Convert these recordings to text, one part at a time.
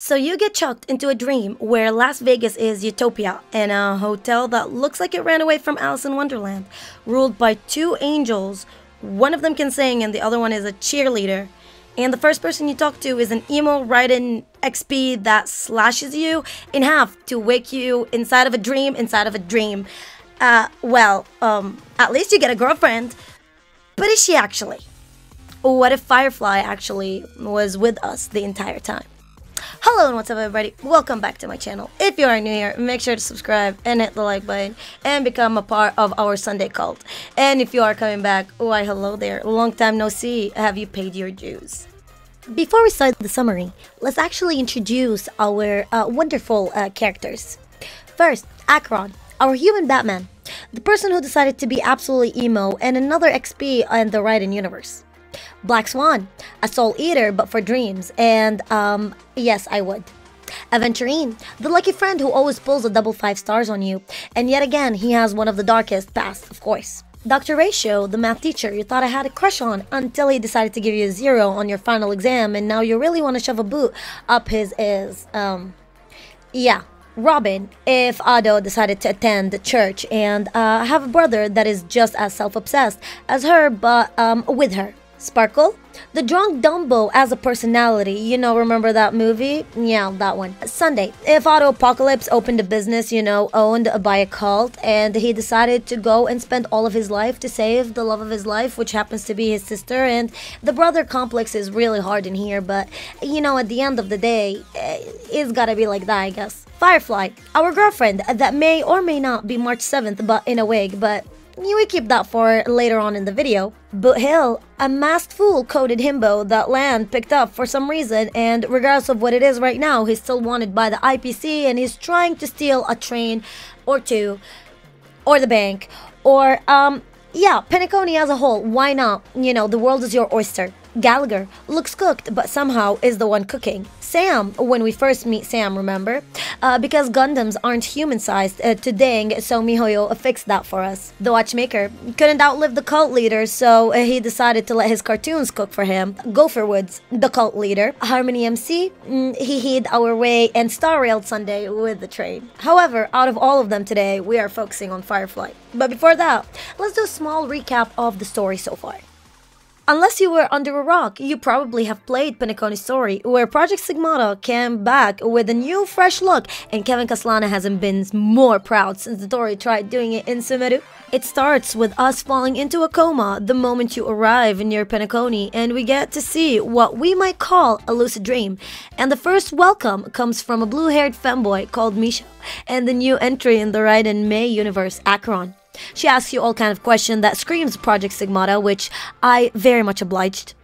So you get chucked into a dream where Las Vegas is utopia and a hotel that looks like it ran away from Alice in Wonderland, ruled by two angels. One of them can sing and the other one is a cheerleader. And the first person you talk to is an emo write-in XP that slashes you in half to wake you inside of a dream inside of a dream. At least you get a girlfriend. But is she actually? What if Firefly actually was with us the entire time? Hello and what's up everybody, welcome back to my channel. If you are new here, make sure to subscribe and hit the like button and become a part of our Sunday cult. And if you are coming back, why hello there, long time no see, have you paid your dues? Before we start the summary, let's actually introduce our wonderful characters. First, Akron, our human Batman, the person who decided to be absolutely emo and another XP in the Raiden universe. Black Swan, a soul eater but for dreams, and yes, I would. Aventurine, the lucky friend who always pulls a double 5 stars on you, and yet again he has one of the darkest past, of course. Dr. Ratio, the math teacher you thought I had a crush on until he decided to give you a 0 on your final exam and now you really want to shove a boot up his yeah. Robin, if Ado decided to attend the church and have a brother that is just as self-obsessed as her but with her. Sparkle, the drunk Dumbo as a personality, you know, remember that movie? Yeah, that one. Sunday, if Auto Apocalypse opened a business, you know, owned by a cult, and he decided to go and spend all of his life to save the love of his life, which happens to be his sister, and the brother complex is really hard in here, but, you know, at the end of the day, it's gotta be like that, I guess. Firefly, our girlfriend that may or may not be March 7th, but in a wig, but we keep that for later on in the video. Boot Hill, a masked fool-coded himbo that Land picked up for some reason, and regardless of what it is right now, he's still wanted by the IPC and he's trying to steal a train or two, or the bank, or yeah, Penacony as a whole, why not? You know, the world is your oyster. Gallagher looks cooked but somehow is the one cooking. Sam, when we first meet Sam, remember? Because Gundams aren't human-sized to dang, so Mihoyo fixed that for us. The watchmaker couldn't outlive the cult leader, so he decided to let his cartoons cook for him. Gopherwoods, the cult leader. Harmony MC, he hid our way and star-railed Sunday with the train. However, out of all of them today, we are focusing on Firefly. But before that, let's do a small recap of the story so far. Unless you were under a rock, you probably have played Penacony's story, where Project Sigmata came back with a new fresh look and Kevin Caslana hasn't been more proud since the story tried doing it in Sumeru. It starts with us falling into a coma the moment you arrive near Penacony and we get to see what we might call a lucid dream. And the first welcome comes from a blue-haired femboy called Misha and the new entry in the Raiden May universe, Akron. She asks you all kind of question that screams Project Sigmata, which I very much obliged,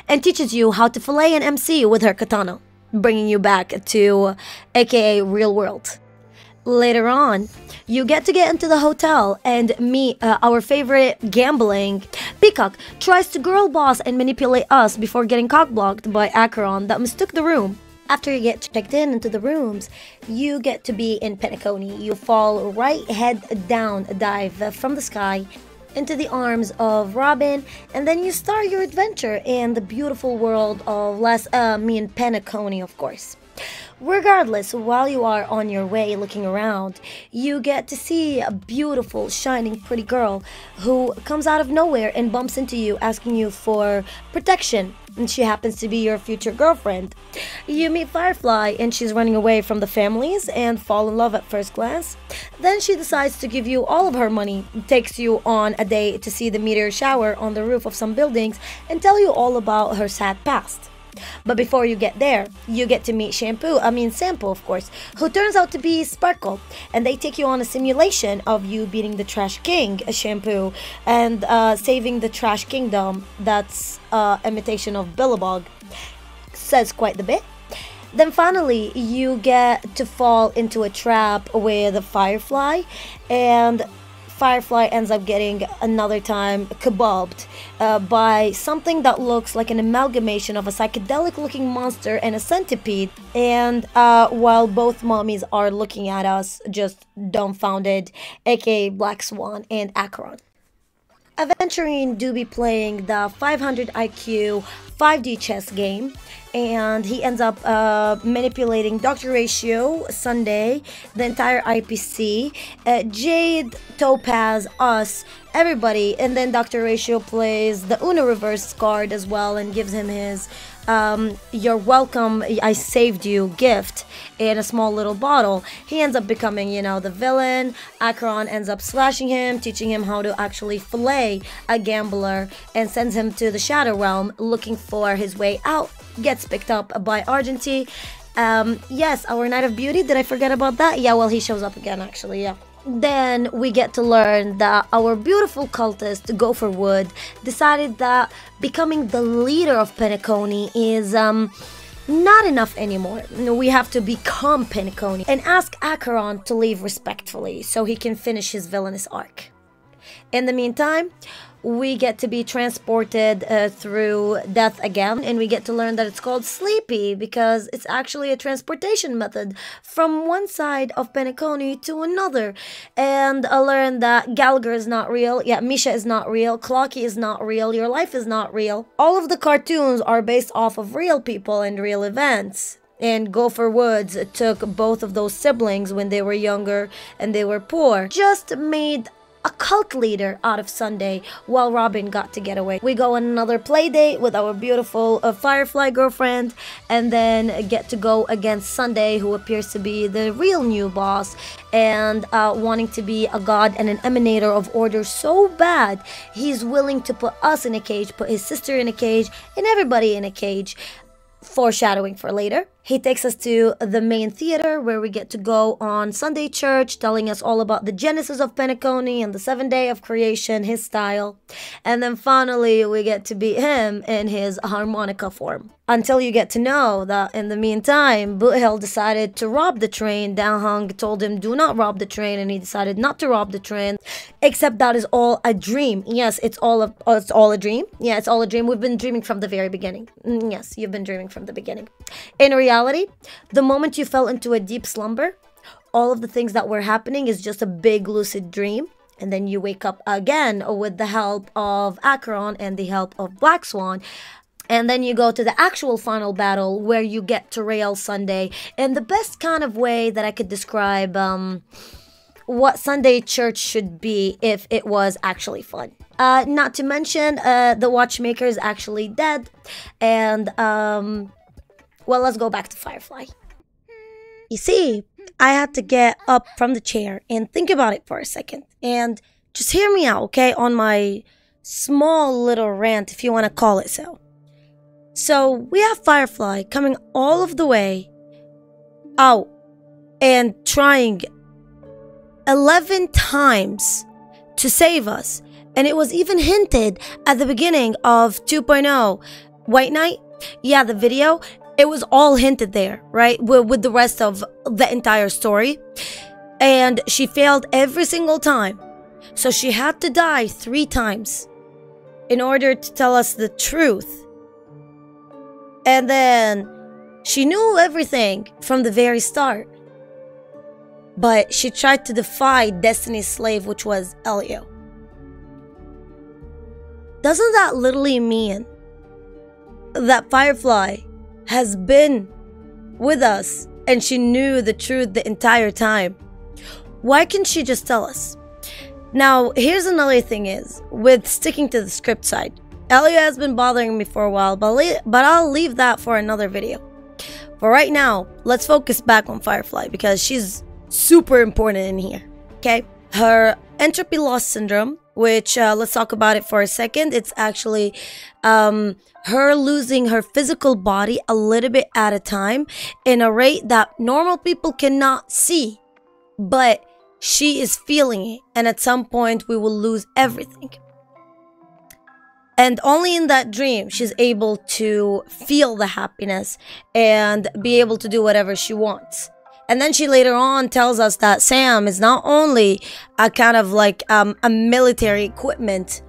and teaches you how to fillet an MC with her katana, bringing you back to aka real world. Later on, you get into the hotel and meet our favorite gambling. Peacock tries to girl boss and manipulate us before getting cockblocked by Akron that mistook the room. After you get checked into the rooms, you get to be in Penacony. You fall right head down, dive from the sky into the arms of Robin, and then you start your adventure in the beautiful world of Penacony, of course. Regardless, while you are on your way looking around, you get to see a beautiful, shining, pretty girl who comes out of nowhere and bumps into you asking you for protection. And she happens to be your future girlfriend. You meet Firefly and she's running away from the families and fall in love at first glance. Then she decides to give you all of her money, takes you on a day to see the meteor shower on the roof of some buildings and tell you all about her sad past. But before you get there, you get to meet Sampo, of course, who turns out to be Sparkle, and they take you on a simulation of you beating the Trash King, Sampo, and saving the Trash Kingdom. That's imitation of Billabong. Says quite the bit. Then finally, you get to fall into a trap with a Firefly, and Firefly ends up getting another time kebabbed by something that looks like an amalgamation of a psychedelic looking monster and a centipede, and while both mommies are looking at us just dumbfounded, aka Black Swan and Akron. Aventurine do be playing the 500 IQ 5D chess game, and he ends up manipulating Dr. Ratio, Sunday, the entire IPC, Jade, Topaz, us, everybody, and then Dr. Ratio plays the Uno reverse card as well and gives him his "You're welcome, I saved you" gift in a small little bottle. He ends up becoming, you know, the villain. Acheron ends up slashing him, teaching him how to actually fillet a gambler, and sends him to the Shadow Realm looking for his way out. Gets picked up by Argentine. Yes, our Knight of Beauty, did I forget about that? Yeah, well, he shows up again, actually, yeah. Then we get to learn that our beautiful cultist, Gopherwood, decided that becoming the leader of Penacony is not enough anymore. We have to become Penacony and ask Acheron to leave respectfully so he can finish his villainous arc. In the meantime, we get to be transported through death again, and we get to learn that it's called Sleepy because it's actually a transportation method from one side of Penacony to another. And I learned that Gallagher is not real, yeah, Misha is not real, Clocky is not real, your life is not real. All of the cartoons are based off of real people and real events. And Gopher Woods took both of those siblings when they were younger and they were poor. Just made a cult leader out of Sunday while Robin got to get away. We go on another play date with our beautiful Firefly girlfriend, and then get to go against Sunday, who appears to be the real new boss and wanting to be a god and an emanator of order so bad he's willing to put us in a cage, put his sister in a cage, and everybody in a cage. Foreshadowing for later. He takes us to the main theater where we get to go on Sunday church, telling us all about the genesis of Penacony and the 7th day of creation, his style. And then finally we get to beat him in his harmonica form. Until you get to know that in the meantime, Boothill decided to rob the train. Downhung told him do not rob the train, and he decided not to rob the train. Except that is all a dream. Yes, it's all a dream. Yeah, it's all a dream. We've been dreaming from the very beginning. Yes, you've been dreaming from the beginning. In reality, the moment you fell into a deep slumber, all of the things that were happening is just a big lucid dream. And then you wake up again with the help of Acheron and the help of Black Swan. And then you go to the actual final battle where you get to rail Sunday in the best kind of way that I could describe what Sunday church should be if it was actually fun. Not to mention, the watchmaker is actually dead. And, well, let's go back to Firefly. You see, I had to get up from the chair and think about it for a second. And just hear me out, okay, on my small little rant, if you want to call it so. So we have Firefly coming all of the way out and trying 11 times to save us. And it was even hinted at the beginning of 2.0. White Knight? Yeah, the video. It was all hinted there, right? With the rest of the entire story. And she failed every single time. So she had to die 3 times in order to tell us the truth. And then she knew everything from the very start. But she tried to defy Destiny's slave, which was Elio. Doesn't that literally mean that Firefly has been with us and she knew the truth the entire time? Why can't she just tell us? Now, here's another thing is, with sticking to the script side. Elio has been bothering me for a while, but I'll leave that for another video. For right now, let's focus back on Firefly because she's super important in here, okay? Her entropy loss syndrome, which let's talk about it for a second. It's actually her losing her physical body a little bit at a time in a rate that normal people cannot see, but she is feeling it, and at some point we will lose everything. And only in that dream she's able to feel the happiness and be able to do whatever she wants. And then she later on tells us that Sam is not only a kind of like a military equipment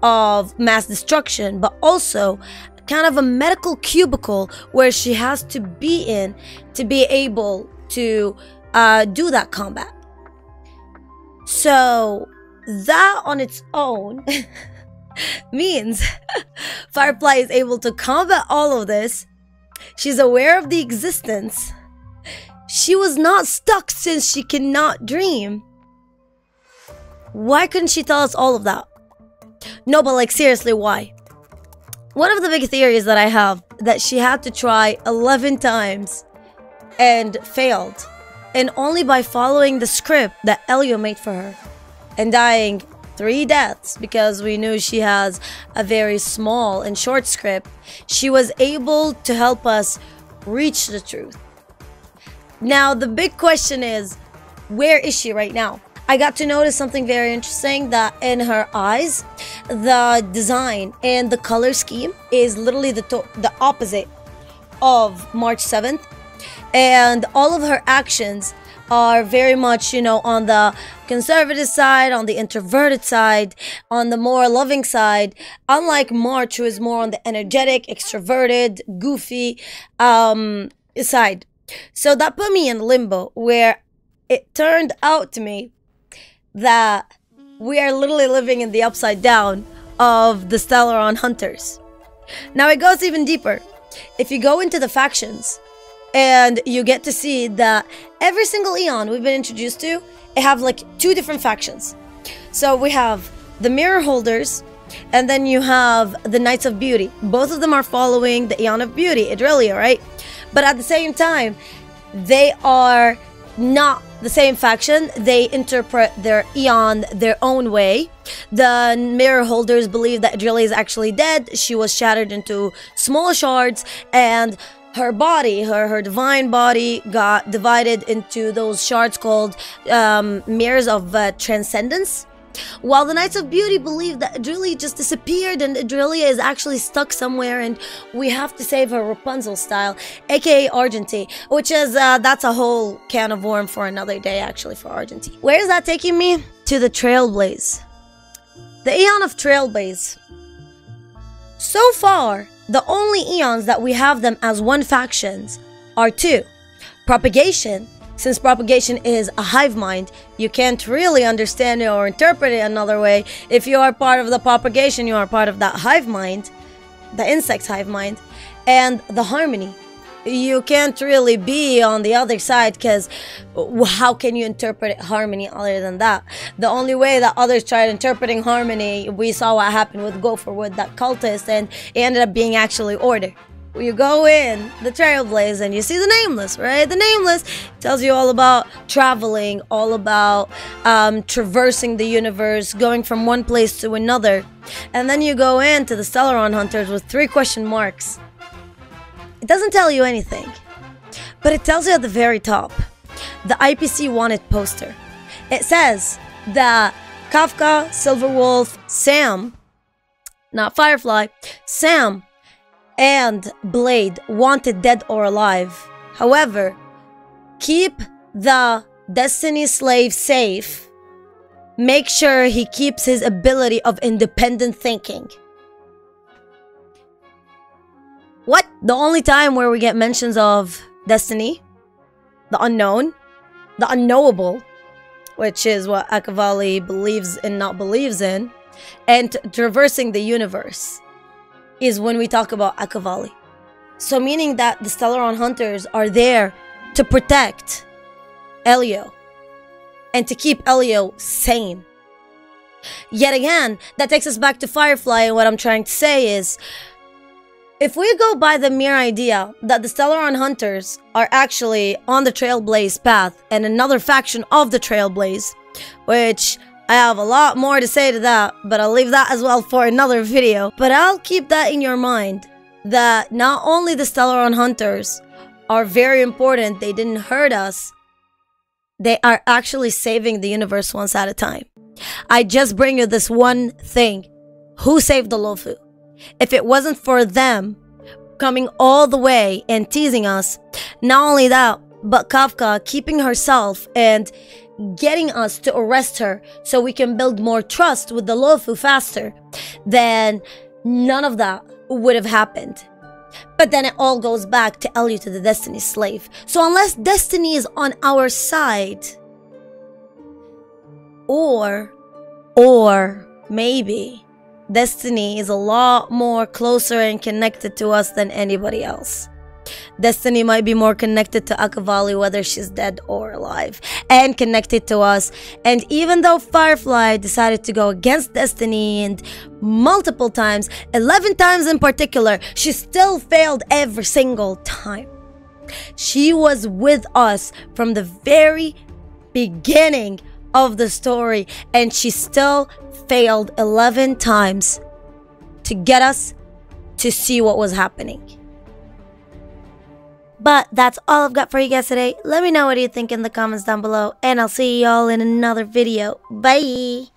of mass destruction, but also kind of a medical cubicle where she has to be in to be able to do that combat. So that on its own means Firefly is able to combat all of this. She's aware of the existence. She was not stuck since she cannot dream. Why couldn't she tell us all of that? No, but like seriously, why? One of the big theories that I have, that she had to try 11 times and failed. And only by following the script that Elio made for her and dying 3 deaths, because we knew she has a very small and short script, she was able to help us reach the truth. Now, the big question is, where is she right now? I got to notice something very interesting, that in her eyes, the design and the color scheme is literally the opposite of March 7th. And all of her actions are very much, on the conservative side, on the introverted side, on the more loving side. Unlike March, who is more on the energetic, extroverted, goofy side. So that put me in limbo, where it turned out to me that we are literally living in the upside down of the Stellaron Hunters. Now it goes even deeper. If you go into the factions, and you get to see that every single Eon we've been introduced to, it have like 2 different factions. So we have the Mirror Holders, and then you have the Knights of Beauty. Both of them are following the Eon of Beauty, Idrelia, right? But at the same time, they are not the same faction. They interpret their Eon their own way. The Mirror Holders believe that Idrelia is actually dead. She was shattered into small shards, and her body, her divine body, got divided into those shards called mirrors of transcendence. While the Knights of Beauty believe that Idrelia just disappeared and Idrelia is actually stuck somewhere and we have to save her Rapunzel style, aka Argentine, which is, that's a whole can of worm for another day actually for Argentine. Where is that taking me? To the Trailblaze. The Eon of Trailblaze. So far, the only Eons that we have them as one faction are 2. Propagation. Since propagation is a hive mind, you can't really understand it or interpret it another way. If you are part of the propagation, you are part of that hive mind, the insect's hive mind. And the harmony. You can't really be on the other side, because how can you interpret harmony other than that? The only way that others tried interpreting harmony, we saw what happened with Gopherwood, that cultist, and it ended up being actually order. You go in the Trailblaze and you see the Nameless, right? The Nameless tells you all about traveling, all about traversing the universe, going from one place to another. And then you go into the Stellaron Hunters with 3 question marks. It doesn't tell you anything, but it tells you at the very top, the IPC wanted poster. It says that Kafka, Silverwolf, Sam, not Firefly, Sam and Blade wanted dead or alive. However, keep the Destiny slave safe. Make sure he keeps his ability of independent thinking. What? The only time where we get mentions of Destiny, the unknown, the unknowable, which is what Akavali believes and not believes in, and traversing the universe is when we talk about Akavali. So meaning that the Stellaron Hunters are there to protect Elio and to keep Elio sane. Yet again, that takes us back to Firefly, and what I'm trying to say is, if we go by the mere idea that the Stellaron Hunters are actually on the Trailblaze path and another faction of the Trailblaze, which I have a lot more to say to that, but I'll leave that as well for another video. But I'll keep that in your mind, that not only the Stellaron Hunters are very important, they didn't hurt us, they are actually saving the universe once at a time. I just bring you this one thing. Who saved the Lofu? If it wasn't for them coming all the way and teasing us, not only that, but Kafka keeping herself and getting us to arrest her so we can build more trust with the Lofu faster, then none of that would have happened. But then it all goes back to Elio, to the Destiny slave. So unless Destiny is on our side, or maybe Destiny is a lot more closer and connected to us than anybody else. Destiny might be more connected to Akavali, whether she's dead or alive, and connected to us. And even though Firefly decided to go against Destiny and multiple times, 11 times in particular, she still failed every single time. She was with us from the very beginning of the story, and she still failed 11 times to get us to see what was happening. But that's all I've got for you guys today. Let me know what you think in the comments down below, and I'll see y'all in another video. Bye!